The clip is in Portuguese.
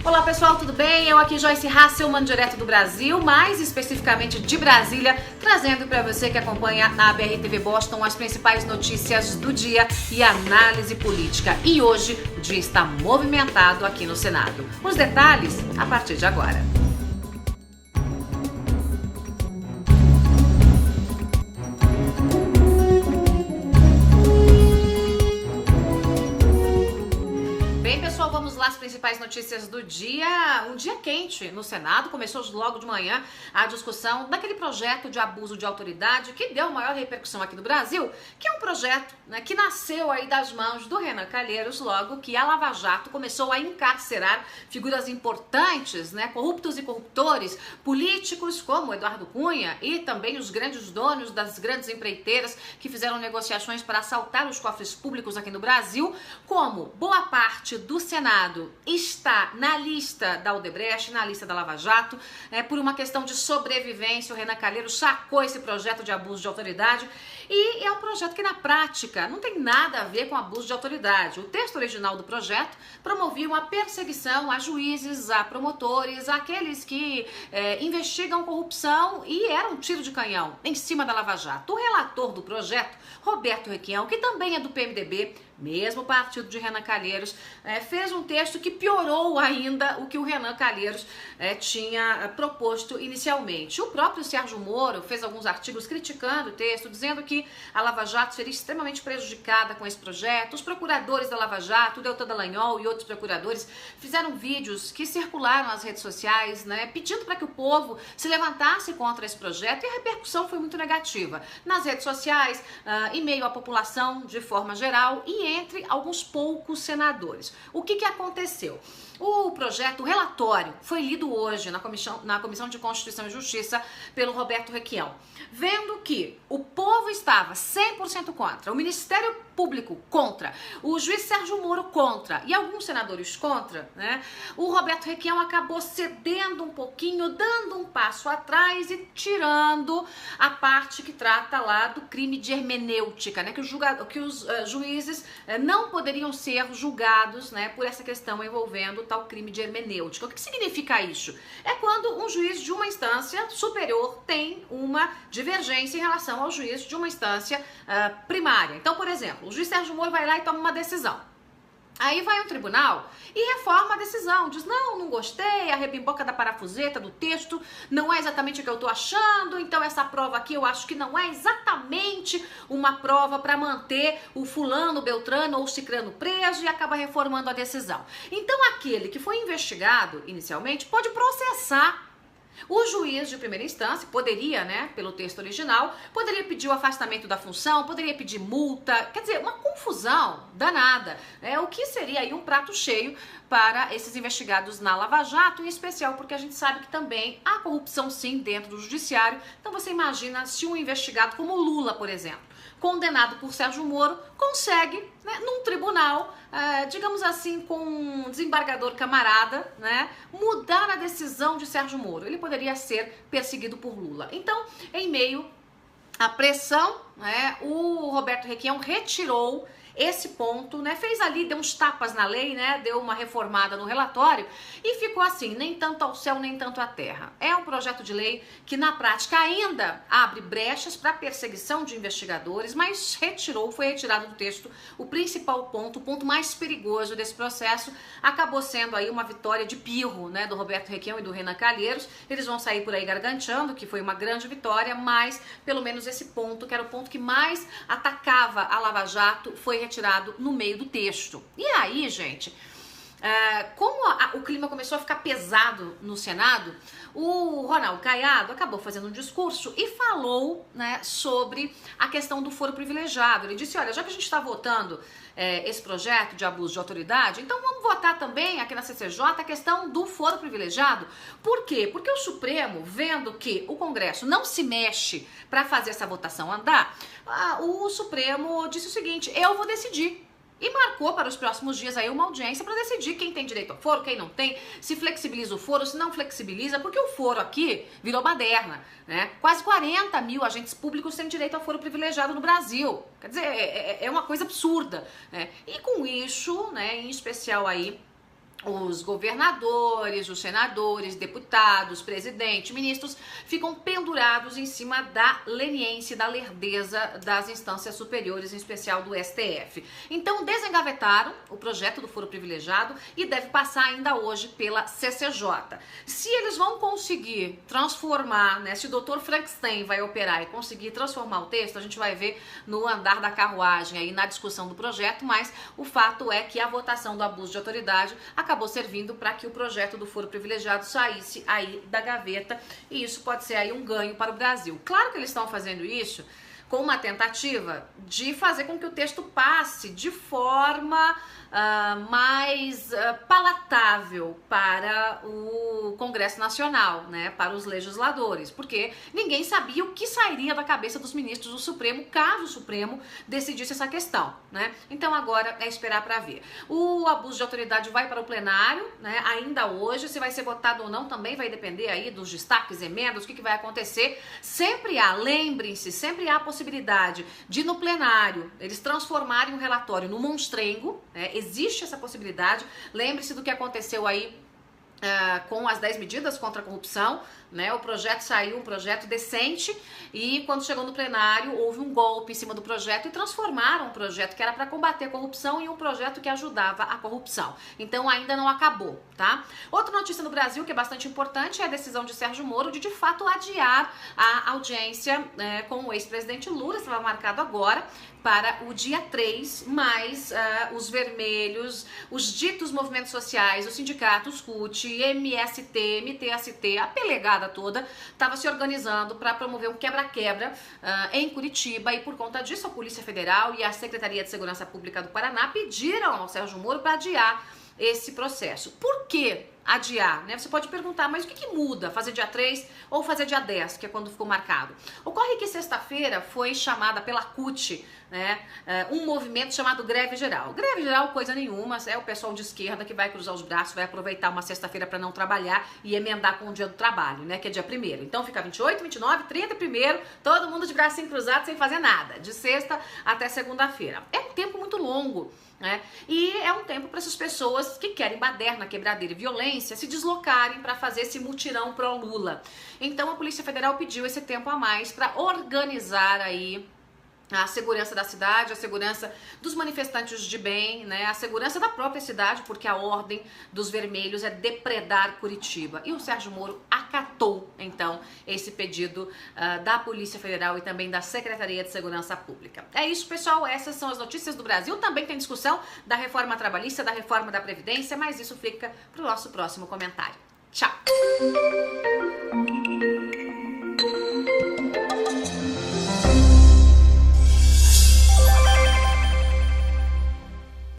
Olá pessoal, tudo bem? Eu aqui, Joyce Hasselman, direto do Brasil, mais especificamente de Brasília, trazendo para você que acompanha na BR-TV Boston as principais notícias do dia e análise política. E hoje o dia está movimentado aqui no Senado. Os detalhes a partir de agora. Vamos lá, as principais notícias do dia. Um dia quente no Senado. Começou logo de manhã a discussão daquele projeto de abuso de autoridade que deu maior repercussão aqui no Brasil, que é um projeto, né, que nasceu aí das mãos do Renan Calheiros, logo que a Lava Jato começou a encarcerar figuras importantes, né, corruptos e corruptores, políticos como Eduardo Cunha e também os grandes donos das grandes empreiteiras que fizeram negociações para assaltar os cofres públicos aqui no Brasil. Como boa parte do Senado está na lista da Odebrecht, na lista da Lava Jato, por uma questão de sobrevivência, o Renan Calheiros sacou esse projeto de abuso de autoridade e é um projeto que na prática não tem nada a ver com abuso de autoridade. O texto original do projeto promovia uma perseguição a juízes, a promotores, àqueles que investigam corrupção e era um tiro de canhão em cima da Lava Jato. O relator do projeto, Roberto Requião, que também é do PMDB, mesmo partido de Renan Calheiros, fez um texto que piorou ainda o que o Renan Calheiros tinha proposto inicialmente. O próprio Sérgio Moro fez alguns artigos criticando o texto, dizendo que a Lava Jato seria extremamente prejudicada com esse projeto. Os procuradores da Lava Jato, o Deltan Dallagnol e outros procuradores, fizeram vídeos que circularam nas redes sociais, né, pedindo para que o povo se levantasse contra esse projeto, e a repercussão foi muito negativa nas redes sociais, em meio à população de forma geral e entre alguns poucos senadores. O que aconteceu? O projeto, o relatório, foi lido hoje na Comissão de Constituição e Justiça pelo Roberto Requião. Vendo que o povo estava 100% contra, o Ministério Público contra, o juiz Sérgio Moro contra e alguns senadores contra, né? O Roberto Requião acabou cedendo um pouquinho, dando um passo atrás e tirando a parte que trata lá do crime de hermenêutica, né? Que os juízes não poderiam ser julgados, né, por essa questão envolvendo tal crime de hermenêutica. O que significa isso? É quando um juiz de uma instância superior tem uma divergência em relação ao juiz de uma instância primária. Então, por exemplo, o juiz Sérgio Moro vai lá e toma uma decisão. Aí vai ao tribunal e reforma a decisão, diz, não gostei, a rebimboca da parafuseta do texto não é exatamente o que eu tô achando, então essa prova aqui eu acho que não é exatamente uma prova para manter o fulano, beltrano ou cicrano preso, e acaba reformando a decisão. Então aquele que foi investigado inicialmente pode processar o juiz de primeira instância, poderia, né, pelo texto original, poderia pedir o afastamento da função, poderia pedir multa, quer dizer, uma confusão danada, o que seria aí um prato cheio para esses investigados na Lava Jato, em especial porque a gente sabe que também há corrupção sim dentro do judiciário. Então você imagina se um investigado como Lula, por exemplo, condenado por Sérgio Moro, consegue, né, num tribunal, digamos assim, com um desembargador camarada, né, mudar a decisão de Sérgio Moro. Ele poderia ser perseguido por Lula. Então, em meio à pressão, né, o Roberto Requião retirou esse ponto, né, fez ali, deu uns tapas na lei, né, deu uma reformada no relatório e ficou assim, nem tanto ao céu, nem tanto à terra. É um projeto de lei que na prática ainda abre brechas para perseguição de investigadores, mas foi retirado do texto o principal ponto, o ponto mais perigoso desse processo. Acabou sendo aí uma vitória de pirro, né, do Roberto Requião e do Renan Calheiros. Eles vão sair por aí garganteando que foi uma grande vitória, mas pelo menos esse ponto, que era o ponto que mais atacava a Lava Jato, foi retirado no meio do texto. E aí, gente, como o clima começou a ficar pesado no Senado, o Ronaldo Caiado acabou fazendo um discurso e falou, né, sobre a questão do foro privilegiado. Ele disse, olha, já que a gente está votando esse projeto de abuso de autoridade, então vamos votar também aqui na CCJ a questão do foro privilegiado. Por quê? Porque o Supremo, vendo que o Congresso não se mexe para fazer essa votação andar, o Supremo disse o seguinte, eu vou decidir. e marcou para os próximos dias aí uma audiência para decidir quem tem direito ao foro, quem não tem, se flexibiliza o foro, se não flexibiliza, porque o foro aqui virou baderna, né? Quase 40 mil agentes públicos têm direito ao foro privilegiado no Brasil. Quer dizer, é uma coisa absurda, né? E com isso, né, em especial aí, os governadores, os senadores, deputados, presidentes, ministros ficam pendurados em cima da leniência, da lerdeza das instâncias superiores, em especial do STF. Então desengavetaram o projeto do foro privilegiado e deve passar ainda hoje pela CCJ. Se eles vão conseguir transformar, né, se o Dr. Frankenstein vai operar e conseguir transformar o texto, a gente vai ver no andar da carruagem aí na discussão do projeto, mas o fato é que a votação do abuso de autoridade acabou servindo para que o projeto do foro privilegiado saísse aí da gaveta, e isso pode ser aí um ganho para o Brasil. Claro que eles estão fazendo isso com uma tentativa de fazer com que o texto passe de forma mais palatável para o Congresso Nacional, né, para os legisladores, porque ninguém sabia o que sairia da cabeça dos ministros do Supremo caso o Supremo decidisse essa questão, né? Então agora é esperar para ver. O abuso de autoridade vai para o plenário, né, ainda hoje. Se vai ser votado ou não também vai depender aí dos destaques, emendas, o que vai acontecer. Sempre há, lembrem-se, sempre há a possibilidade de no plenário eles transformarem um relatório no monstrengo, né? Existe essa possibilidade. Lembre-se do que aconteceu aí com as 10 medidas contra a corrupção, né? O projeto saiu, um projeto decente, e quando chegou no plenário houve um golpe em cima do projeto e transformaram um projeto que era para combater a corrupção em um projeto que ajudava a corrupção. Então ainda não acabou, tá? Outra notícia no Brasil que é bastante importante é a decisão de Sérgio Moro de fato adiar a audiência com o ex-presidente Lula. Estava marcado agora para o dia 3, mas os vermelhos, os ditos movimentos sociais, os sindicatos CUT, MST, MTST, a pelegada toda, estava se organizando para promover um quebra-quebra em Curitiba, e por conta disso a Polícia Federal e a Secretaria de Segurança Pública do Paraná pediram ao Sérgio Moro para adiar esse processo. Por quê? Adiar, né? Você pode perguntar, mas o que muda fazer dia 3 ou fazer dia 10, que é quando ficou marcado? Ocorre que sexta-feira foi chamada pela CUT, né, um movimento chamado Greve Geral. Greve Geral, coisa nenhuma, é o pessoal de esquerda que vai cruzar os braços, vai aproveitar uma sexta-feira para não trabalhar e emendar com o dia do trabalho, né, que é dia 1º. Então fica 28, 29, 30 e 1º, todo mundo de bracinho cruzado sem fazer nada, de sexta até segunda-feira. É um tempo muito longo, né? E é um tempo para essas pessoas que querem baderna, quebradeira e violência se deslocarem para fazer esse mutirão pró-Lula. Então a Polícia Federal pediu esse tempo a mais para organizar aí a segurança da cidade, a segurança dos manifestantes de bem, né, a segurança da própria cidade, porque a ordem dos vermelhos é depredar Curitiba. E o Sérgio Moro acatou, então, esse pedido da Polícia Federal e também da Secretaria de Segurança Pública. É isso, pessoal, essas são as notícias do Brasil. Também tem discussão da reforma trabalhista, da reforma da Previdência, mas isso fica para o nosso próximo comentário. Tchau!